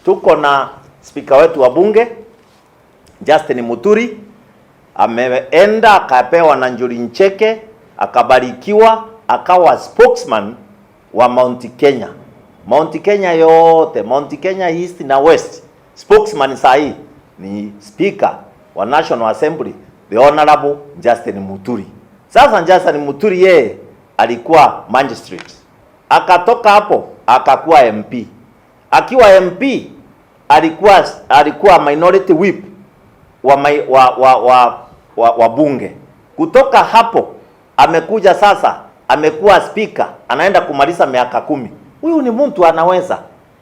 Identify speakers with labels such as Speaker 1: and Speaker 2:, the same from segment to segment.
Speaker 1: tuko na spika wetu wa bunge Justin Muturi, ameenda akapewa na Njuri Ncheke, akabarikiwa, akawa spokesman wa Mount Kenya. Mount Kenya yote, Mount Kenya East na West. Spokesman sahi ni speaker wa National Assembly, the Honorable Justin Muturi. Sasa Justin Muturi yeye alikuwa magistrate, akatoka hapo akakuwa MP. Akiwa MP alikuwa minority whip wa bunge. Kutoka hapo amekuja sasa, amekuwa speaker, anaenda kumaliza miaka 10. Huyu ni mtu anaweza.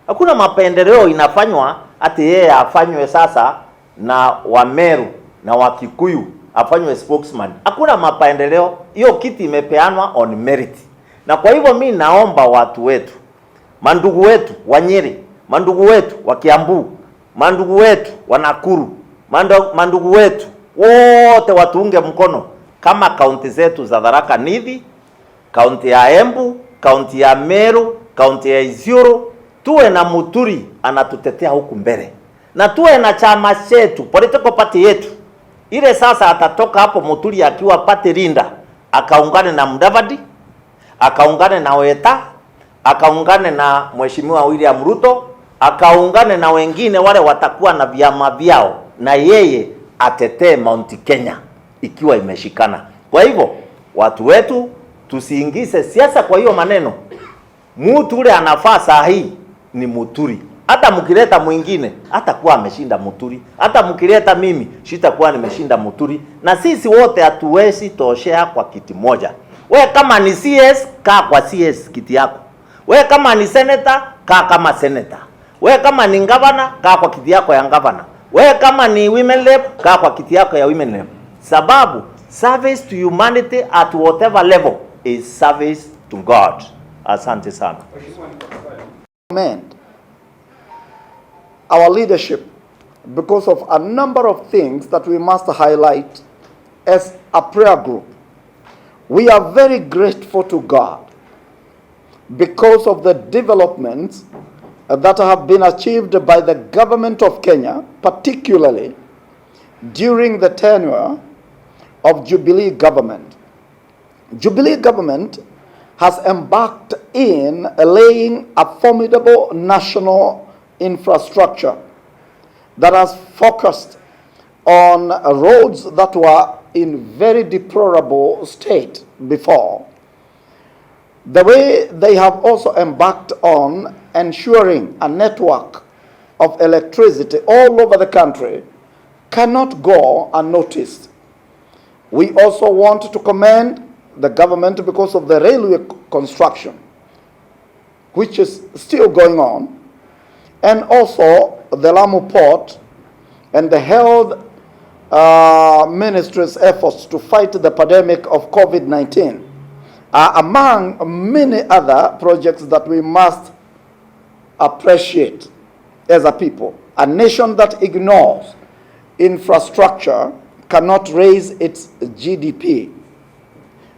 Speaker 1: Hakuna mapendeleo inafanywa ati yeye afanywe sasa na Wameru na Wakikuyu afanywe spokesman. Hakuna mapendeleo, hiyo kiti imepeanwa on merit. Na kwa hivyo mimi naomba watu wetu, mandugu wetu wa Nyeri, mandugu wetu wa Kiambu, mandugu wetu wa Nakuru, mandugu wetu wote watuunge mkono, kama kaunti zetu za Tharaka Nithi, kaunti ya Embu, kaunti ya Meru, kaunti ya Isiolo, tuwe na Muturi anatutetea huku mbele. Na tuwe na chama chetu, political party yetu. Ile sasa atatoka hapo Muturi akiwa party leader, akaungane na Mudavadi, akaungane na Weta, akaungane na Mheshimiwa William Ruto, akaungane na wengine wale watakuwa na vyama vyao, na yeye atetee Mount Kenya ikiwa imeshikana. Kwa hivyo watu wetu tusiingize siasa kwa hiyo maneno. Mtu ule anafaa saa hii ni Muturi. Hata mkileta mwingine hatakuwa ameshinda Muturi. Hata mkileta mimi sitakuwa nimeshinda Muturi. Na sisi wote hatuwezi toshea kwa kiti moja. We kama ni CS, kaa kwa CS kiti yako. We kama ni senator, kaa kama senator. We kama ni governor, kaa kwa kiti yako ya governor. We kama ni women rep, kaa kwa kiti yako ya women rep. Sababu service to humanity at whatever level is service to God. Asante sana.
Speaker 2: Our leadership, because of a number of things that we must highlight as a prayer group. We are very grateful to God because of the developments that have been achieved by the government of Kenya, particularly during the tenure of Jubilee government. Jubilee government has embarked in laying a formidable national infrastructure that has focused on roads that were in very deplorable state before. The way they have also embarked on ensuring a network of electricity all over the country cannot go unnoticed. We also want to commend the government because of the railway construction, which is still going on, and also the Lamu port and the health ministry's efforts to fight the pandemic of COVID-19 are among many other projects that we must appreciate as a people. A nation that ignores infrastructure cannot raise its GDP.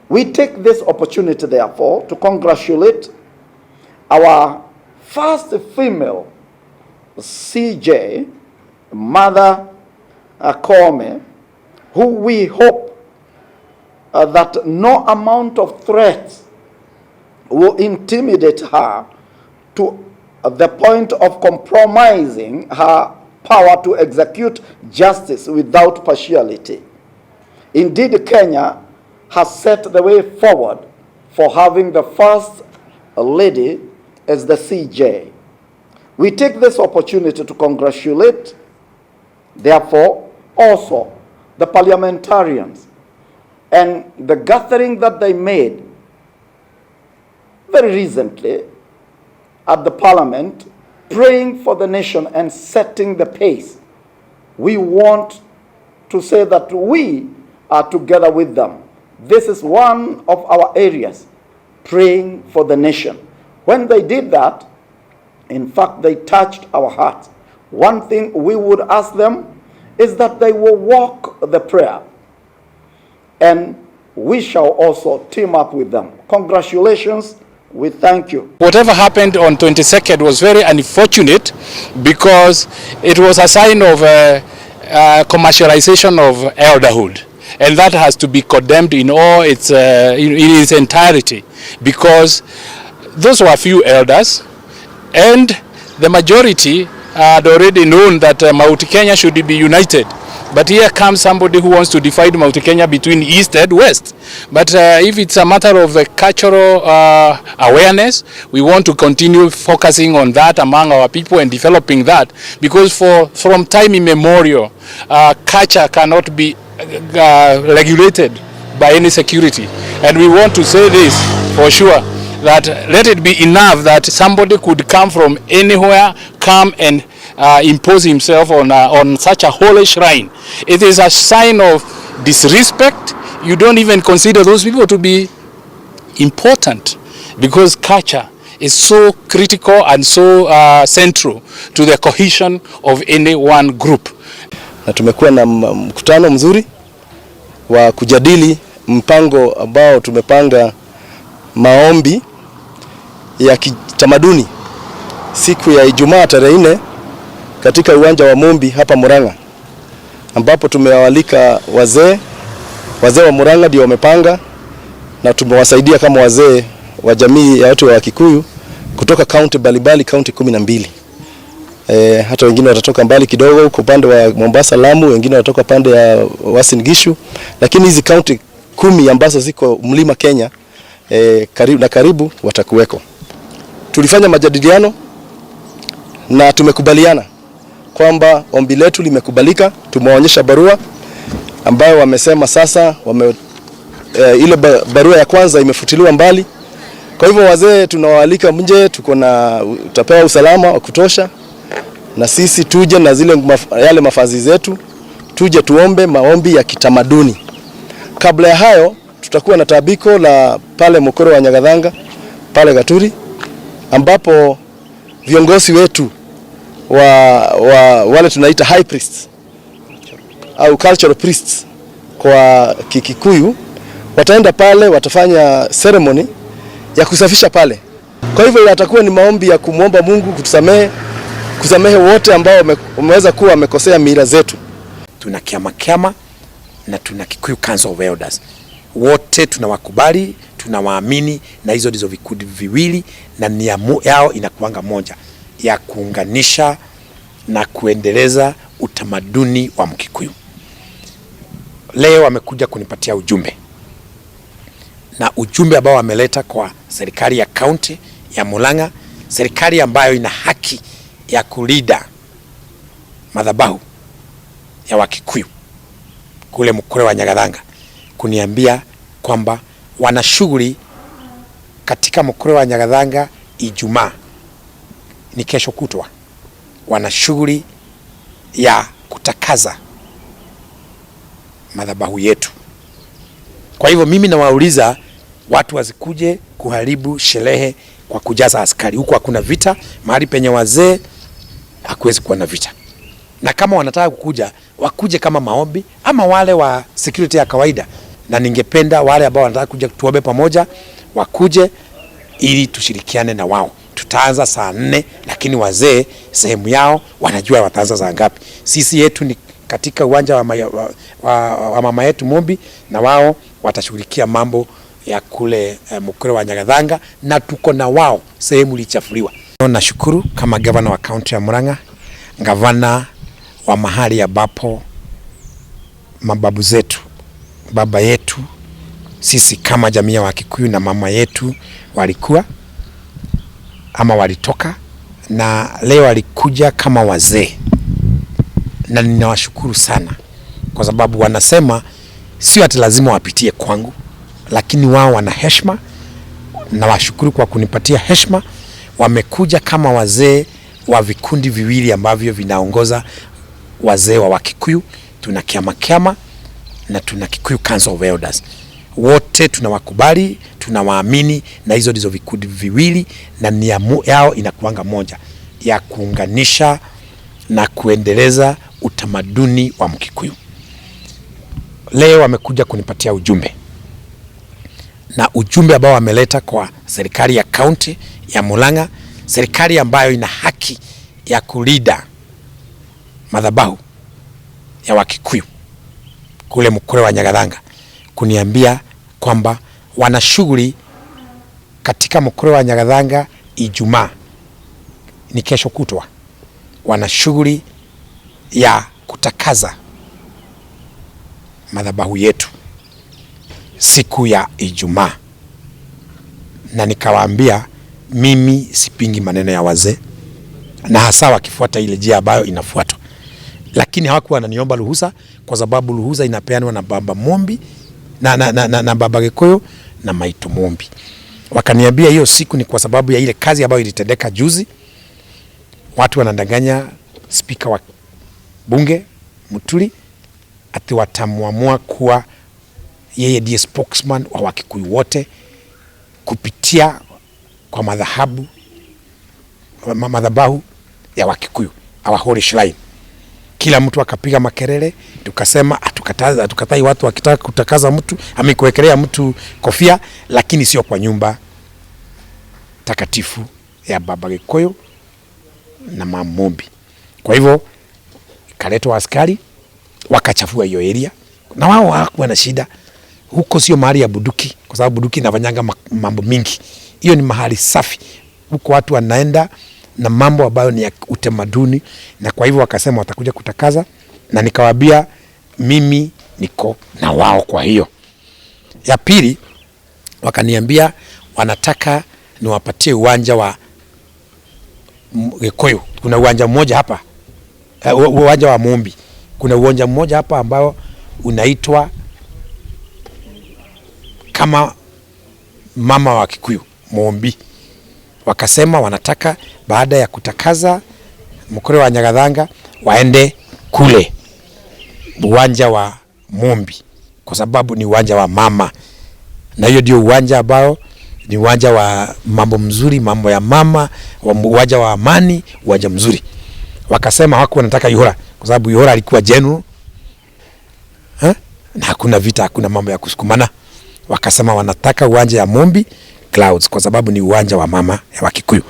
Speaker 2: We take this opportunity, therefore, to congratulate our first female CJ, Mother Akome, who we hope that no amount of threats will intimidate her to the point of compromising her power to execute justice without partiality. Indeed, Kenya has set the way forward for having the first lady as the CJ. We take this opportunity to congratulate, therefore, also the parliamentarians and the gathering that they made very recently at the parliament, praying for the nation and setting the pace. We want to say that we are together with them. This is one of our areas, praying for the nation. When they did that, in fact, they touched our hearts. One thing we would ask them is that they will walk the prayer, and we shall also team up with them. Congratulations We thank you.
Speaker 3: Whatever happened on 22nd was very unfortunate because it was a sign of commercialization of elderhood, and that has to be condemned in all its in its entirety, because those were few elders, and the majority had already known that Mount Kenya should be united. But here comes somebody who wants to divide Mount Kenya between east and west. But if it's a matter of cultural awareness, we want to continue focusing on that among our people and developing that, because from time immemorial, culture cannot be regulated by any security. And we want to say this for sure, that let it be enough that somebody could come from anywhere, come and impose himself on such a holy shrine. It is a sign of disrespect. You don't even consider those people to be important, because culture is so critical and so central to the cohesion of any one group.
Speaker 4: Na tumekuwa na mkutano mzuri wa kujadili mpango ambao tumepanga maombi ya kitamaduni siku ya Ijumaa tarehe 4 katika uwanja wa Mombi hapa Murang'a, ambapo tumewalika wazee wa Murang'a ndio wamepanga, na tumewasaidia kama wazee wa jamii ya watu wa Kikuyu kutoka kaunti mbalimbali, kaunti 12. Hata wengine watatoka mbali kidogo huko upande wa Mombasa, Lamu, wengine watatoka pande ya Uasin Gishu, lakini hizi kaunti 10 ambazo ziko mlima Kenya karibu watakuweko. Tulifanya majadiliano na tumekubaliana kwamba ombi letu limekubalika. Tumewaonyesha barua ambayo wamesema sasa ile barua ya kwanza imefutiliwa mbali. Kwa hivyo wazee tunawaalika mje, tutapewa usalama wa kutosha, na sisi tuje na yale mafazi zetu, tuje tuombe maombi ya kitamaduni. Kabla ya hayo tutakuwa na tabiko la pale Mukuru wa Nyagathanga pale Gaturi, ambapo viongozi wetu wale tunaita high priests au cultural priests kwa Kikikuyu wataenda pale, watafanya ceremony ya kusafisha pale. Kwa hivyo atakuwa ni maombi ya kumwomba Mungu kusamehe wote ambao wameweza kuwa wamekosea mila zetu.
Speaker 5: Tuna kiama na tuna Kikuyu Council of Elders. Wote tunawakubali, tunawaamini, na hizo ndizo vikundi viwili, na nia yao inakuanga moja ya kuunganisha na kuendeleza utamaduni wa Mkikuyu. Leo wamekuja kunipatia ujumbe, na ujumbe ambao wameleta kwa serikali ya kaunti ya Murang'a, serikali ambayo ina haki ya kulinda madhabahu ya Wakikuyu kule Mukuru wa Nyagathanga, kuniambia kwamba wana shughuli katika Mukuru wa Nyagathanga Ijumaa, ni kesho kutwa, wana shughuli ya kutakaza madhabahu yetu. Kwa hivyo mimi nawauliza watu wasikuje kuharibu sherehe kwa kujaza askari. Huko hakuna vita, mahali penye wazee hakuwezi kuwa na vita. Na kama wanataka kukuja, wakuje kama maombi ama wale wa security ya kawaida, na ningependa wale ambao wanataka kuja tuombe pamoja wakuje ili tushirikiane na wao. Tutaanza saa 4, lakini wazee sehemu yao wanajua wataanza saa ngapi. Sisi yetu ni katika uwanja wa mama yetu Mombi, na wao watashughulikia mambo ya kule Mukuru wa Nyagathanga, na tuko na wao sehemu lichafuliwa. Nashukuru kama gavana wa kaunti ya Murang'a, gavana wa mahali ambapo mababu zetu, baba yetu, sisi kama jamii ya Wakikuyu na mama yetu walikuwa ama walitoka, na leo walikuja kama wazee, na ninawashukuru sana kwa sababu wanasema sio ati lazima wapitie kwangu, lakini wao wana heshima, na washukuru kwa kunipatia heshima. Wamekuja kama wazee wa vikundi viwili ambavyo vinaongoza wazee wa Wakikuyu. Tuna kiama na tuna Kikuyu Council of Elders. Wote tunawakubali, tunawaamini, na hizo ndizo vikundi viwili, na nia yao inakuanga moja ya kuunganisha na kuendeleza utamaduni wa Mkikuyu. Leo wamekuja kunipatia ujumbe, na ujumbe ambao wameleta kwa serikali ya kaunti ya Murang'a, serikali ambayo ina haki ya kulinda madhabahu ya Wakikuyu kule Mukure wa Nyagathanga, kuniambia kwamba wana shughuli katika Mukure wa Nyagathanga. Ijumaa ni kesho kutwa, wana shughuli ya kutakaza madhabahu yetu siku ya Ijumaa, na nikawaambia mimi sipingi maneno ya wazee, na hasa wakifuata ile njia ambayo inafuatwa, lakini hawakuwa wananiomba ruhusa, kwa sababu ruhusa inapeanwa na baba Mombi na baba Gikuyu na Maitu Mombi. Wakaniambia hiyo siku ni kwa sababu ya ile kazi ambayo ilitendeka juzi. Watu wanadanganya spika wa bunge Muturi ati watamwamua kuwa yeye ndiye spokesman wa Wakikuyu wote kupitia kwa madhabahu ya Wakikuyu, our holy shrine. Kila mtu akapiga makelele, tukasema hatukatai watu wakitaka kutakaza mtu kuwekelea mtu kofia, lakini sio kwa nyumba takatifu ya baba Gikuyu na mama Mombi. Kwa hivyo ikaletwa askari wakachafua hiyo area, na wao hawakuwa na shida. Huko sio mahali ya buduki, kwa sababu buduki inafanyanga mambo mingi. Hiyo ni mahali safi. Huko watu wanaenda na mambo ambayo ni ya utamaduni, na kwa hivyo wakasema watakuja kutakaza, na nikawaambia mimi niko na wao. Kwa hiyo ya pili, wakaniambia wanataka niwapatie uwanja wa Gikuyu. Kuna uwanja mmoja hapa, uwanja wa Mombi. Kuna uwanja mmoja hapa ambao unaitwa kama mama wa Kikuyu Mombi. Wakasema wanataka baada ya kutakaza Mukure wa Nyagathanga waende kule uwanja wa Mombi, kwa sababu ni uwanja wa mama, na hiyo ndio uwanja ambao ni uwanja wa mambo mzuri, mambo ya mama, uwanja wa amani, uwanja mzuri. Wakasema hawakuwa wanataka Ihora, kwa sababu Ihora alikuwa general na hakuna vita, hakuna mambo ya kusukumana. Wakasema wanataka uwanja ya Mombi Clouds, kwa sababu ni uwanja wa mama ya Wakikuyu,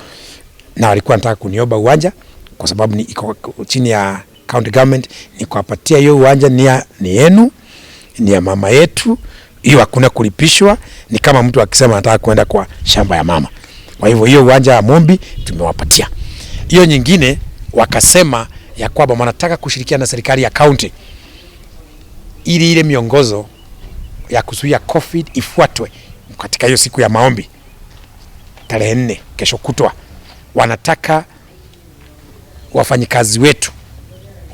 Speaker 5: na walikuwa wanataka kuniomba uwanja kwa sababu ni iko chini ya county government. Nikawapatia hiyo uwanja, ni yenu, ni ya mama yetu, hiyo hakuna kulipishwa. Ni kama mtu akisema anataka kwenda kwa shamba ya mama. Kwa hivyo hiyo uwanja wa Mombi tumewapatia. Hiyo nyingine wakasema ya kwamba wanataka kushirikiana na serikali ya county ili ile miongozo ya kuzuia COVID ifuatwe katika hiyo siku ya maombi tarehe 4 kesho kutwa. Wanataka wafanyikazi wetu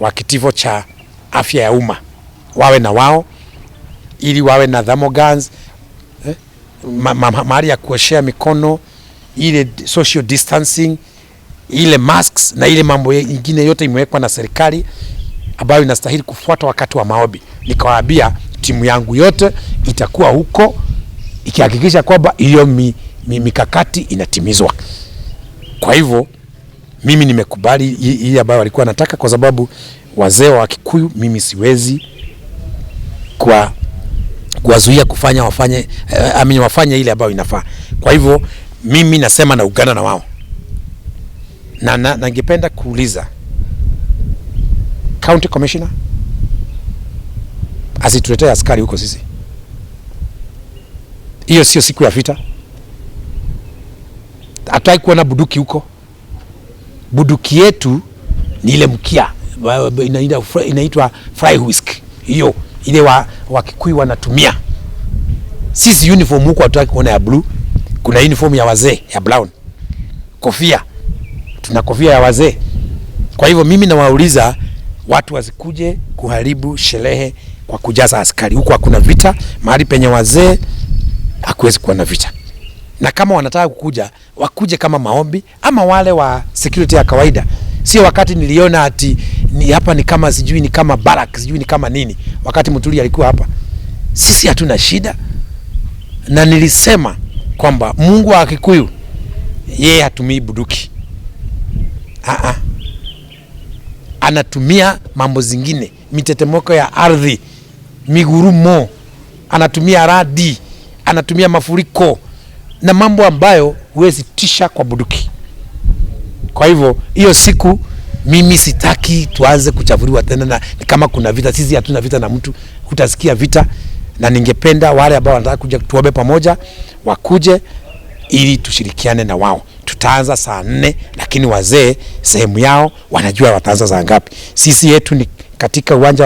Speaker 5: wa kitivo cha afya ya umma wawe na wao, ili wawe na thermogans, mahali ya kuoshea mikono, ile social distancing, ile masks na ile mambo mengine yote imewekwa na serikali ambayo inastahili kufuata wakati wa maombi. Nikawaambia timu yangu yote itakuwa huko ikihakikisha kwamba hiyo mikakati inatimizwa. Kwa hivyo mimi nimekubali hii ambayo walikuwa wanataka, kwa sababu wazee wa Kikuyu mimi siwezi kuwazuia kufanya wafanye ile ambayo inafaa. Kwa hivyo mimi nasema na ugana na wao, na ningependa kuuliza county commissioner asituletee askari huko sisi. Hiyo sio siku ya vita. Hataki kuona buduki huko. Buduki yetu ni ile mkia inaitwa fry whisk. Hiyo ile wa Kikuyu wanatumia. Sisi uniform huko hataki kuona ya blue. Kuna uniform ya wazee ya brown. Kofia. Tuna kofia ya wazee. Kwa hivyo mimi nawauliza watu wasikuje kuharibu sherehe kwa kujaza askari. Huko hakuna vita, mahali penye wazee hakuwezi kuwa na vita. Na kama wanataka kukuja, wakuje kama maombi ama wale wa security ya kawaida. Sio wakati niliona ati ni hapa ni kama sijui ni kama barrack, sijui ni kama nini. Wakati Muturi alikuwa hapa. Sisi hatuna shida. Na nilisema kwamba Mungu wa Kikuyu yeye hatumii buduki. Anatumia mambo zingine, mitetemeko ya ardhi, migurumo, anatumia radi, anatumia mafuriko na mambo ambayo huwezi tisha kwa bunduki. Kwa hivyo hiyo siku mimi sitaki tuanze kuchafuliwa tena, na kama kuna vita, sisi hatuna vita na mtu, utasikia vita. Na ningependa wale ambao wanataka kuja tuombe pamoja wakuje ili tushirikiane na wao. Tutaanza saa 4, lakini wazee sehemu yao wanajua wataanza saa ngapi. Sisi yetu ni katika uwanja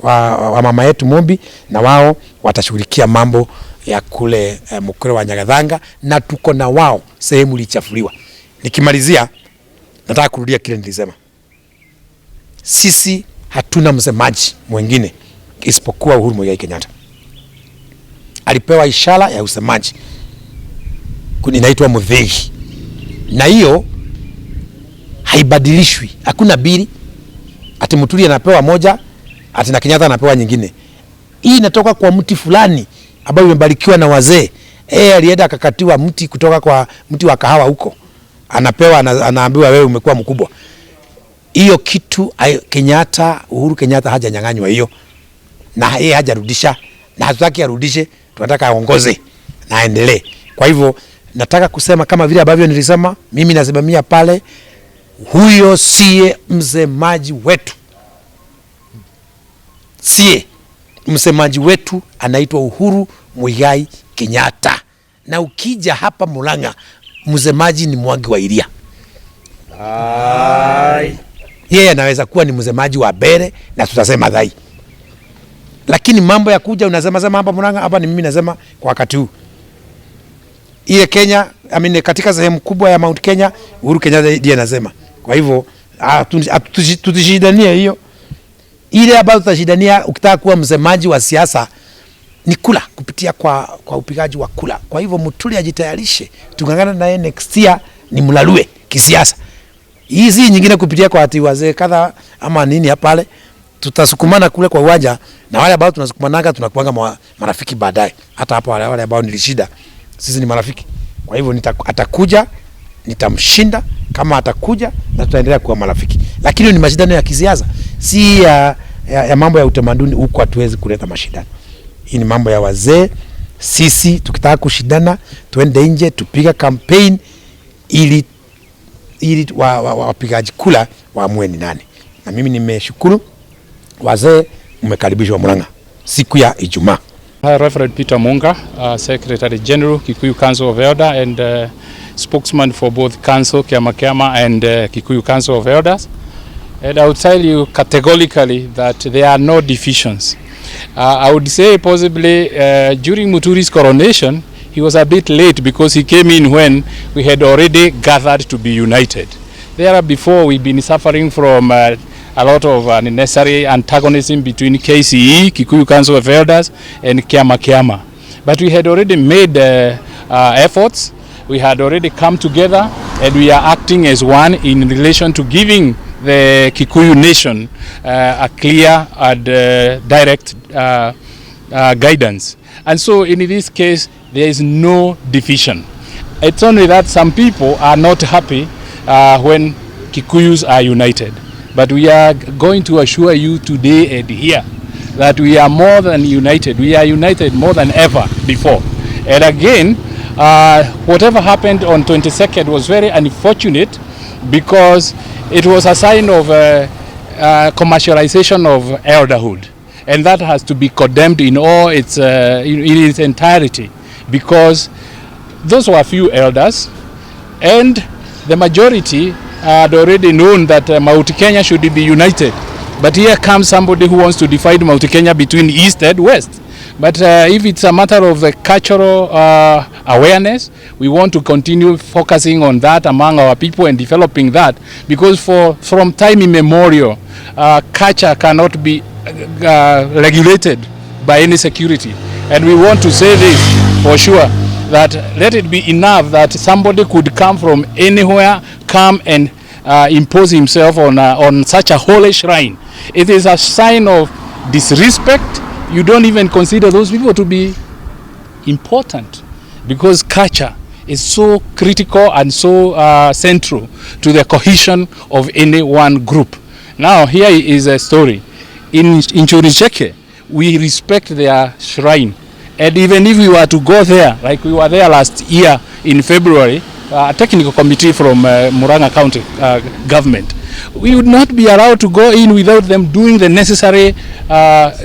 Speaker 5: wa mama yetu Mombi, na wao watashughulikia mambo ya kule Mukure wa Nyagathanga, na tuko na wao sehemu ilichafuliwa. Nikimalizia nataka kurudia kile nilisema. Sisi hatuna msemaji mwingine isipokuwa Uhuru Muigai Kenyatta. Alipewa ishara ya usemaji, inaitwa Muthegi, na hiyo haibadilishwi. Hakuna bili ati Muturi anapewa moja ati na Kenyatta anapewa nyingine. Hii inatoka kwa mti fulani ambao umebarikiwa na wazee. Alienda akakatiwa mti kutoka kwa mti wa kahawa huko, anapewa, anaambiwa wewe umekuwa mkubwa. Hiyo kitu Kenyatta, Uhuru Kenyatta hajanyang'anywa hiyo, na yeye hajarudisha, na hatutaki arudishe, tunataka aongoze na aendelee. Kwa hivyo nataka kusema kama vile ambavyo nilisema, mimi nasimamia pale, huyo siye msemaji wetu. Siye msemaji wetu, anaitwa Uhuru Muigai Kenyatta. Na ukija hapa Murang'a, msemaji ni Mwangi wa Iria. Yeye anaweza kuwa ni msemaji wa Bere na tutasema dhai. Lakini mambo ya kuja unasema hapa Murang'a, hapa ni mimi nasema kwa wakati huu. Ile Kenya, katika sehemu kubwa ya Mount Kenya, Uhuru Kenyatta ndiye anasema. Kwa hivyo tutashidania hiyo. Ile ambayo tutashidania, ukitaka kuwa msemaji wa siasa ni kula, kupitia kwa upigaji wa kula. Kwa hivyo Muturi ajitayarishe, tungangana naye next year ni mlalue kisiasa. Hizi nyingine kupitia kwa ati wazee kadha ama nini hapa pale, tutasukumana kule kwa uwanja, na wale ambao tunasukumanaga tunakuanga marafiki baadaye. Hata hapa wale ambao nilishida, sisi ni marafiki. Kwa hivyo atakuja, nitamshinda kama atakuja, na tutaendelea kuwa marafiki. Lakini ni mashindano ya kisiasa, si ya mambo ya utamaduni. Huko hatuwezi kuleta mashindano. Hii ni mambo ya wazee. Sisi tukitaka kushindana, tuende nje, tupiga campaign ili wapigaji kula waamue ni nani. Na mimi nimeshukuru wazee, mmekaribishwa Murang'a siku ya Ijumaa.
Speaker 3: Reverend Peter Munga, Secretary General, Kikuyu Council of Elders, and spokesman for both Council, Kiama and Kikuyu Council of Elders. And I would tell you categorically that there are no divisions. I would say possibly during Muturi's coronation, he was a bit late because he came in when we had already gathered to be united. There before, we've been suffering from a lot of unnecessary antagonism between KCE, Kikuyu Council of Elders, and Kiama. But we had already made efforts. We had already come together, and we are acting as one in relation to giving the Kikuyu nation a clear and direct guidance. And so in this case, there is no division. It's only that some people are not happy when Kikuyus are united. But we are going to assure you today and here that we are more than united. We are united more than ever before. And again, whatever happened on 22nd was very unfortunate because it was a sign of commercialization of elderhood. And that has to be condemned in all its entirety, because those were few elders, and the majority had already known that Mount Kenya should be united. But here comes somebody who wants to divide Mount Kenya between East and West. But if it's a matter of cultural awareness, we want to continue focusing on that among our people and developing that, because from time immemorial, culture cannot be regulated by any security. And we want to say this for sure, that let it be enough that somebody could come from anywhere, come and impose himself on such a holy shrine. It is a sign of disrespect. You don't even consider those people to be important, because culture is so critical and so central to the cohesion of any one group. Now here is a story. In Choricheke, we respect their shrine, And even if we were to go there, like we were there last year in February, a technical committee from Murang'a County government, we would not be allowed to go in without them doing the necessary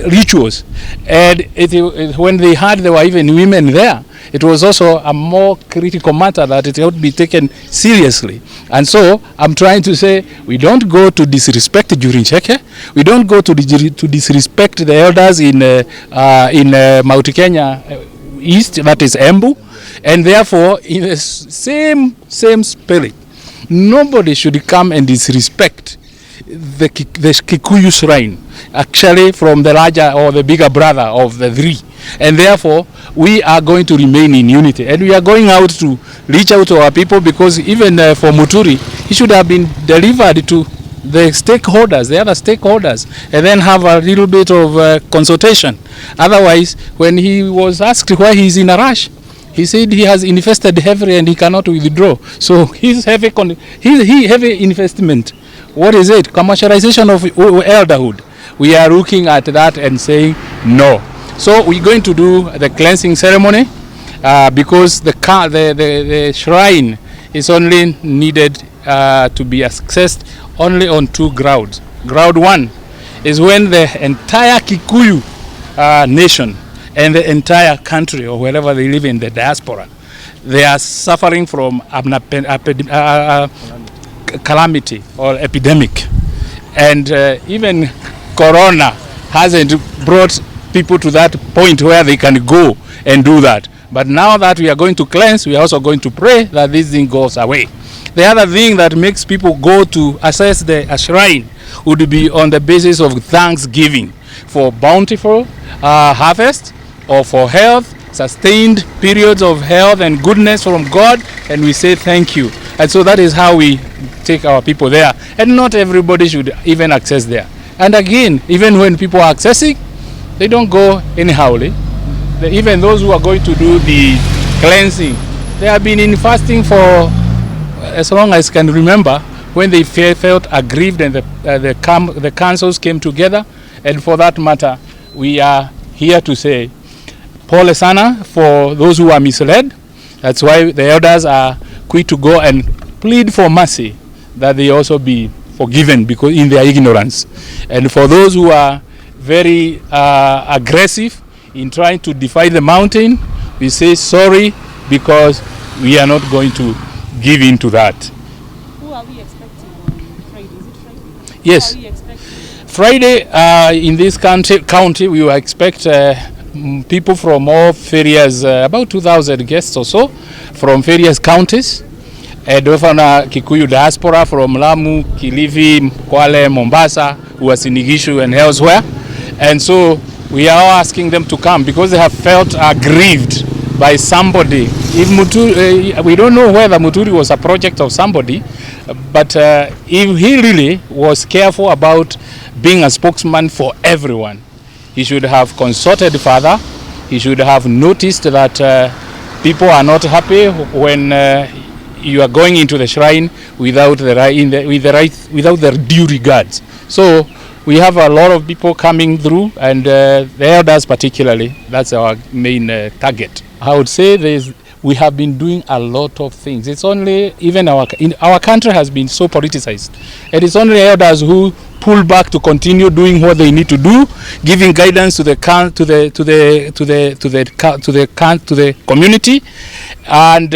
Speaker 3: rituals. And when they heard there were even women there, it was also a more critical matter that it ought to be taken seriously. And so I'm trying to say we don't go to disrespect during Cheke. We don't go to disrespect the elders in Mount Kenya East, that is Embu. And therefore, in the same spirit, nobody should come and disrespect the Kikuyu shrine, actually from the larger or the bigger brother of the three. And therefore, we are going to remain in unity. And we are going out to reach out to our people, because even for Muturi, he should have been delivered to the stakeholders, the other stakeholders, and then have a little bit of consultation. Otherwise, when he was asked why he's in a rush, he said he has invested heavily and he cannot withdraw. So his heavy investment, what is it? Commercialization of elderhood. We are looking at that and saying no. So we're going to do the cleansing ceremony because the shrine is only needed to be accessed only on 2 grounds. Ground 1 is when the entire Kikuyu nation and the entire country, or wherever they live in the diaspora, they are suffering from calamity or epidemic. And even Corona hasn't brought people to that point where they can go and do that. But now that we are going to cleanse, we are also going to pray that this thing goes away. The other thing that makes people go to access the shrine would be on the basis of thanksgiving for bountiful harvest, or for health, sustained periods of health and goodness from God, and we say thank you. And so that is how we take our people there. And not everybody should even access there. And again, even when people are accessing, they don't go anyhowly. Even those who are going to do the cleansing, they have been in fasting for as long as I can remember, when they felt aggrieved and the councils came together. And for that matter, we are here to say pole sana for those who are misled. That's why the elders are quick to go and plead for mercy, that they also be forgiven because in their ignorance. And for those who are very aggressive in trying to defy the mountain, we say sorry, because we are not going to give in to that.
Speaker 6: Who are we expecting on Friday? Is it Friday?
Speaker 3: Yes.
Speaker 6: Who are we expecting?
Speaker 3: Friday, in this county, we will expect people from all various, about 2,000 guests or so, from various counties. Dofana Kikuyu diaspora from Lamu, Kilifi, Kwale, Mombasa, Uasin Gishu, and elsewhere. And so we are all asking them to come because they have felt aggrieved by somebody. If Muturi, we don't know whether Muturi was a project of somebody, but if he really was careful about being a spokesman for everyone, he should have consulted further. He should have noticed that people are not happy when you are going into the shrine without the due regards. So we have a lot of people coming through, and the elders particularly. That's our main target. I would say we have been doing a lot of things. It's only our country has been so politicized, and it's only elders who pull back to continue doing what they need to do, giving guidance to the community, and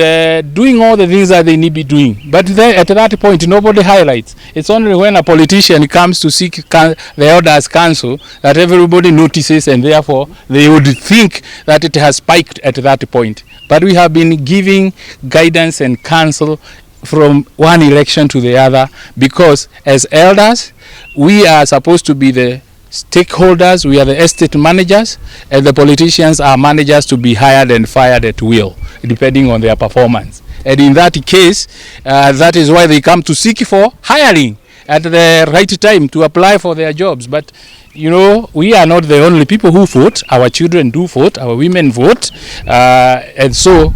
Speaker 3: doing all the things that they need to be doing. But then at that point, nobody highlights. It's only when a politician comes to seek the elders' counsel that everybody notices, and therefore they would think that it has spiked at that point. But we have been giving guidance and counsel from one election to the other, because as elders, we are supposed to be the stakeholders, we are the estate managers, and the politicians are managers to be hired and fired at will, depending on their performance. And in that case, that is why they come to seek for hiring at the right time to apply for their jobs. But you know, we are not the only people who vote. Our children do vote, our women vote, and so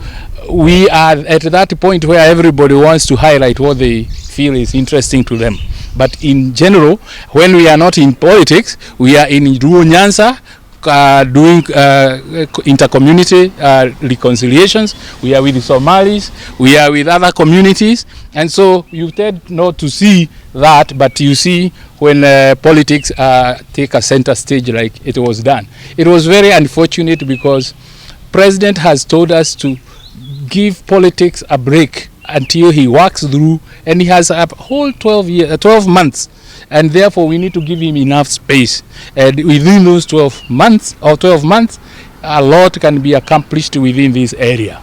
Speaker 3: we are at that point where everybody wants to highlight what they feel is interesting to them. But in general, when we are not in politics, we are in Ruo Nyanza, doing inter-community reconciliations. We are with the Somalis, we are with other communities, and so you tend not to see that, but you see when politics take a center stage like it was done. It was very unfortunate because President has told us to give politics a break until he works through, and he has a whole 12 months, and therefore we need to give him enough space. And within those 12 months, a lot can be accomplished within this area.